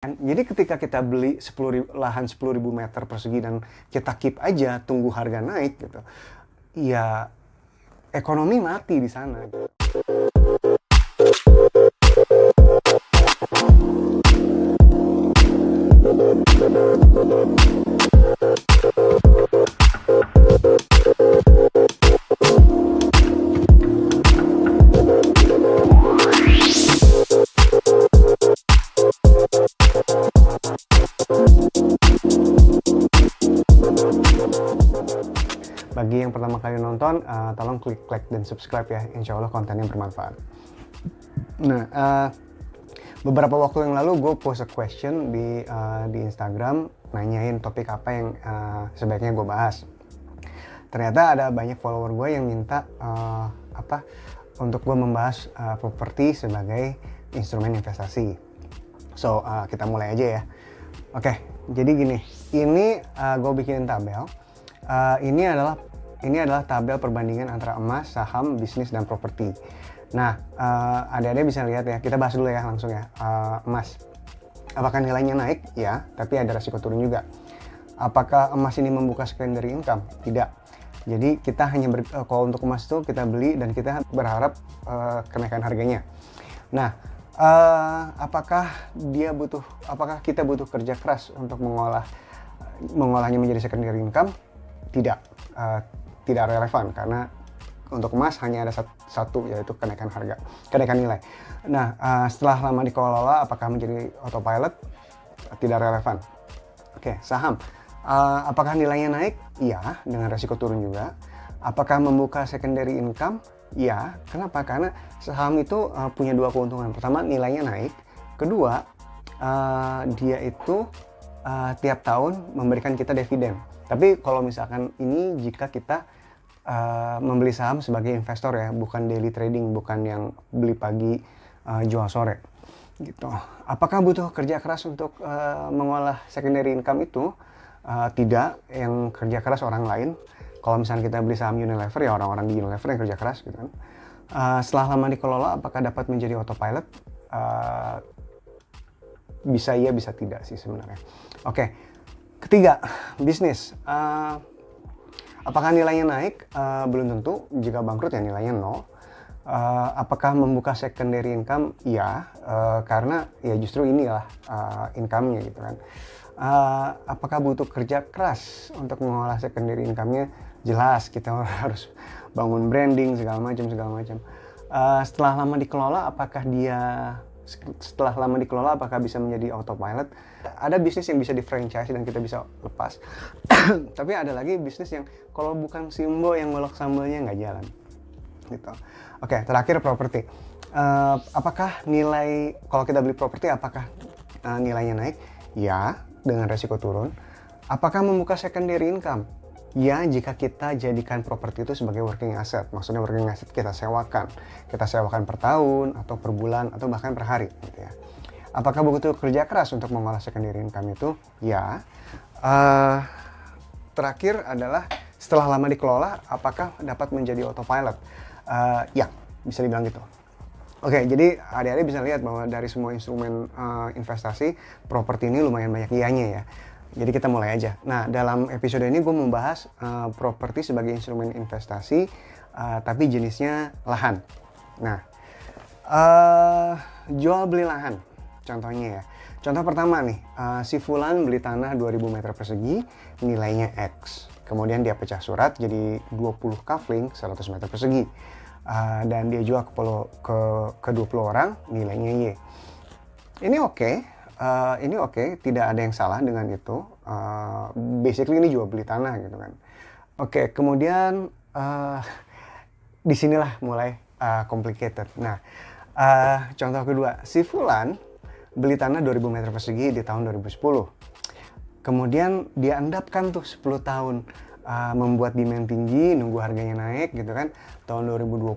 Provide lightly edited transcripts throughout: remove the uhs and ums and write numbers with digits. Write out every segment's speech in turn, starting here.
Jadi ketika kita beli lahan 10.000 meter persegi dan kita keep aja tunggu harga naik gitu, ya ekonomi mati di sana. Bagi yang pertama kali nonton, tolong klik like dan subscribe ya, insya Allah kontennya bermanfaat. Nah, beberapa waktu yang lalu gue post a question di Instagram, nanyain topik apa yang sebaiknya gue bahas. Ternyata ada banyak follower gue yang minta untuk gue membahas properti sebagai instrumen investasi. So, kita mulai aja ya. Oke, jadi gini, ini gue bikinin tabel. Ini adalah tabel perbandingan antara emas, saham, bisnis, dan properti. Nah, adik-adik bisa lihat ya, kita bahas dulu ya langsung ya. Emas, apakah nilainya naik? Ya, tapi ada resiko turun juga. Apakah emas ini membuka secondary income? Tidak. Jadi kita hanya kalau untuk emas itu kita beli dan kita berharap kenaikan harganya. Nah, apakah kita butuh kerja keras untuk mengolahnya menjadi secondary income? Tidak relevan, karena untuk emas hanya ada satu, yaitu kenaikan nilai. Nah, setelah lama dikelola, apakah menjadi autopilot? Tidak relevan. Oke, saham. Apakah nilainya naik? Iya, dengan resiko turun juga. Apakah membuka secondary income? Iya. Kenapa? Karena saham itu punya dua keuntungan. Pertama, nilainya naik. Kedua, dia itu tiap tahun memberikan kita dividen. Tapi kalau misalkan ini jika kita membeli saham sebagai investor ya, bukan daily trading, bukan yang beli pagi jual sore gitu. Apakah butuh kerja keras untuk mengolah secondary income itu? Tidak, yang kerja keras orang lain. Kalau misalnya kita beli saham Unilever, ya orang-orang di Unilever yang kerja keras gitu kan. Setelah lama dikelola, apakah dapat menjadi autopilot? Bisa iya, bisa tidak sih sebenarnya. Oke, ketiga, bisnis. Apakah nilainya naik? Belum tentu. Jika bangkrut ya nilainya 0. Apakah membuka secondary income? Iya, karena ya justru inilah income-nya gitu kan. Apakah butuh kerja keras untuk mengolah secondary income-nya? Jelas, kita harus bangun branding segala macam. Setelah lama dikelola, apakah bisa menjadi autopilot? Ada bisnis yang bisa di franchise dan kita bisa lepas. Tapi ada lagi bisnis yang kalau bukan Simbo yang ngolok sambalnya nggak jalan. Gitu. Oke, terakhir properti. Apakah kalau kita beli properti, apakah nilainya naik? Ya, dengan resiko turun. Apakah membuka secondary income? Ya, jika kita jadikan properti itu sebagai working asset. Maksudnya working asset kita sewakan. Kita sewakan per tahun, atau per bulan, atau bahkan per hari. Gitu ya. Apakah butuh kerja keras untuk mengolah secondary income itu? Ya. Terakhir adalah setelah lama dikelola, apakah dapat menjadi autopilot? Ya, bisa dibilang gitu. Oke, jadi adik-adik bisa lihat bahwa dari semua instrumen investasi, properti ini lumayan banyak ianya ya. Jadi kita mulai aja. Nah, dalam episode ini gue membahas properti sebagai instrumen investasi, tapi jenisnya lahan. Nah, jual beli lahan, contohnya ya. Contoh pertama nih, si Fulan beli tanah 2.000 meter persegi, nilainya X. Kemudian dia pecah surat jadi 20 kafling 100 meter persegi. Dan dia jual ke 20 orang, nilainya Y. Ini oke, tidak ada yang salah dengan itu. Basically ini jual beli tanah gitu kan. Oke, kemudian disinilah mulai complicated. Nah, contoh kedua, si Fulan beli tanah 2.000 meter persegi di tahun 2010. Kemudian dia endapkan tuh 10 tahun membuat demand tinggi, nunggu harganya naik gitu kan. Tahun 2020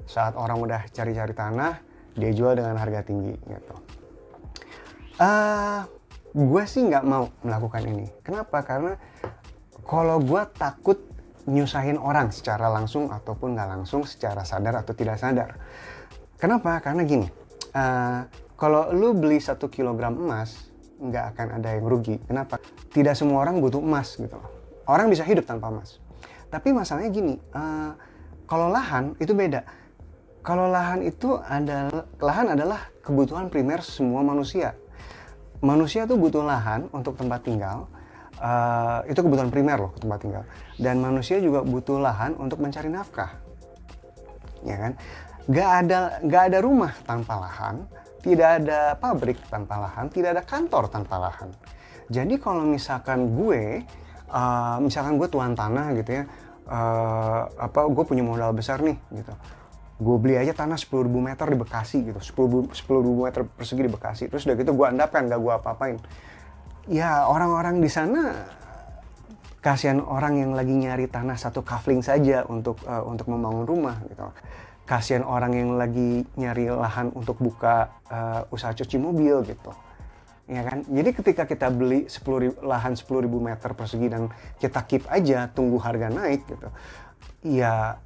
saat orang udah cari-cari tanah, dia jual dengan harga tinggi gitu. Gue sih nggak mau melakukan ini. Kenapa? Karena kalau gue takut nyusahin orang secara langsung ataupun nggak langsung, secara sadar atau tidak sadar. Kenapa? Karena gini, Kalau lu beli 1 kilogram emas, nggak akan ada yang rugi. Kenapa? Tidak semua orang butuh emas gitu loh. Orang bisa hidup tanpa emas. Tapi masalahnya gini, kalau lahan itu beda. Kalau lahan adalah kebutuhan primer semua manusia. Manusia tuh butuh lahan untuk tempat tinggal. Itu kebutuhan primer loh, tempat tinggal. Dan manusia juga butuh lahan untuk mencari nafkah. Ya kan? Gak ada rumah tanpa lahan. Tidak ada pabrik tanpa lahan, tidak ada kantor tanpa lahan. Jadi kalau misalkan gue tuan tanah gitu ya, gue punya modal besar nih gitu. Gue beli aja tanah 10.000 meter di Bekasi gitu, 10.000 meter persegi di Bekasi. Terus udah gitu gue andapkan, gak gue apa-apain. Ya orang-orang di sana, kasihan orang yang lagi nyari tanah 1 kafling saja untuk membangun rumah gitu. Kasihan orang yang lagi nyari lahan untuk buka usaha cuci mobil gitu, ya kan? Jadi ketika kita beli lahan 10.000 meter persegi dan kita keep aja tunggu harga naik gitu, ya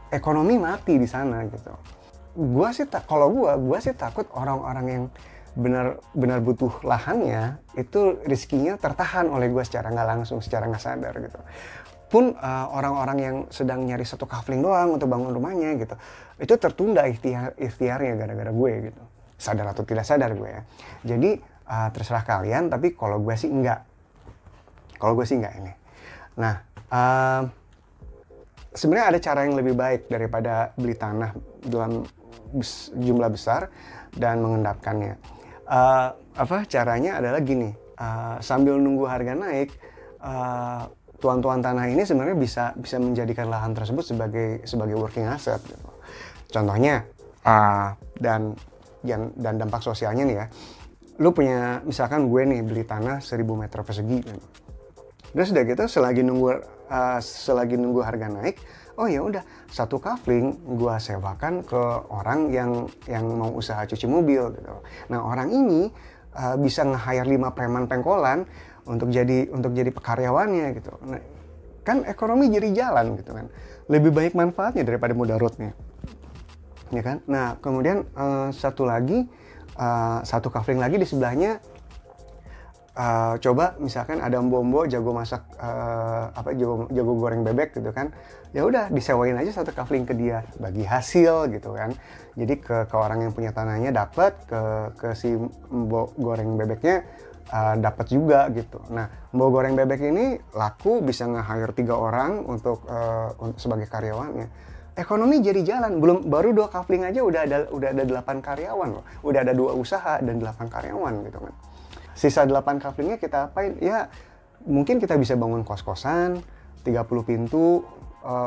ekonomi mati di sana gitu. Gua sih takut orang-orang yang benar butuh lahannya itu rezekinya tertahan oleh gue secara nggak langsung, secara nggak sadar gitu. Pun orang-orang yang sedang nyari 1 kafling doang untuk bangun rumahnya gitu, itu tertunda ikhtiarnya gara-gara gue gitu, sadar atau tidak sadar gue ya. Jadi terserah kalian, tapi kalau gue sih enggak ini. Nah, sebenarnya ada cara yang lebih baik daripada beli tanah dalam jumlah besar dan mengendapkannya. Caranya adalah gini, sambil nunggu harga naik, tuan-tuan tanah ini sebenarnya bisa menjadikan lahan tersebut sebagai working asset gitu. Contohnya dan dampak sosialnya nih ya, lu punya, misalkan gue nih beli tanah 1.000 meter persegi gitu. Terus udah gitu selagi nunggu harga naik, oh ya udah 1 kafling gue sewakan ke orang yang mau usaha cuci mobil gitu. Nah orang ini bisa nge-hire 5 preman pengkolan untuk jadi pekaryawannya gitu. Nah, kan ekonomi jadi jalan gitu kan. Lebih baik manfaatnya daripada mudaratnya. Ya kan? Nah, kemudian satu kafling lagi di sebelahnya, coba misalkan ada mbok jago masak jago goreng bebek gitu kan. Ya udah disewain aja 1 kafling ke dia, bagi hasil gitu kan. Jadi ke orang yang punya tanahnya dapat, ke si mbok goreng bebeknya dapat juga gitu. Nah, mbok goreng bebek ini laku, bisa nge-hire 3 orang untuk sebagai karyawannya. Ekonomi jadi jalan. Baru 2 kafling aja udah ada 8 karyawan loh. Udah ada 2 usaha dan 8 karyawan gitu kan. Sisa 8 kaflingnya kita apain? Ya mungkin kita bisa bangun kos-kosan 30 pintu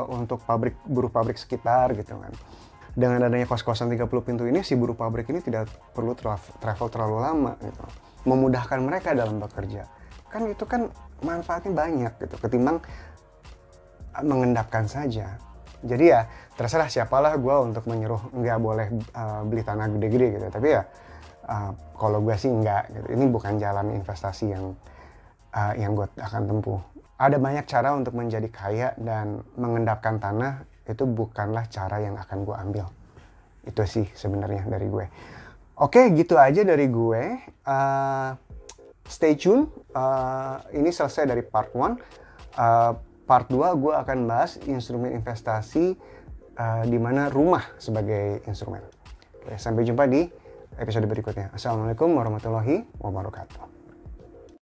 untuk buruh pabrik sekitar gitu kan. Dengan adanya kos-kosan 30 pintu ini, si buruh pabrik ini tidak perlu travel terlalu lama gitu. Memudahkan mereka dalam bekerja. Kan itu kan manfaatnya banyak gitu, ketimbang mengendapkan saja. Jadi ya terserah siapalah gue untuk menyuruh nggak boleh beli tanah gede-gede gitu. Tapi ya kalau gue sih nggak gitu. Ini bukan jalan investasi yang gue akan tempuh. Ada banyak cara untuk menjadi kaya, dan mengendapkan tanah itu bukanlah cara yang akan gue ambil. Itu sih sebenarnya dari gue. Oke, gitu aja dari gue. Stay tune. Ini selesai dari part 1. Part 2 gue akan bahas instrumen investasi di mana rumah sebagai instrumen. Oke, sampai jumpa di episode berikutnya. Assalamualaikum warahmatullahi wabarakatuh.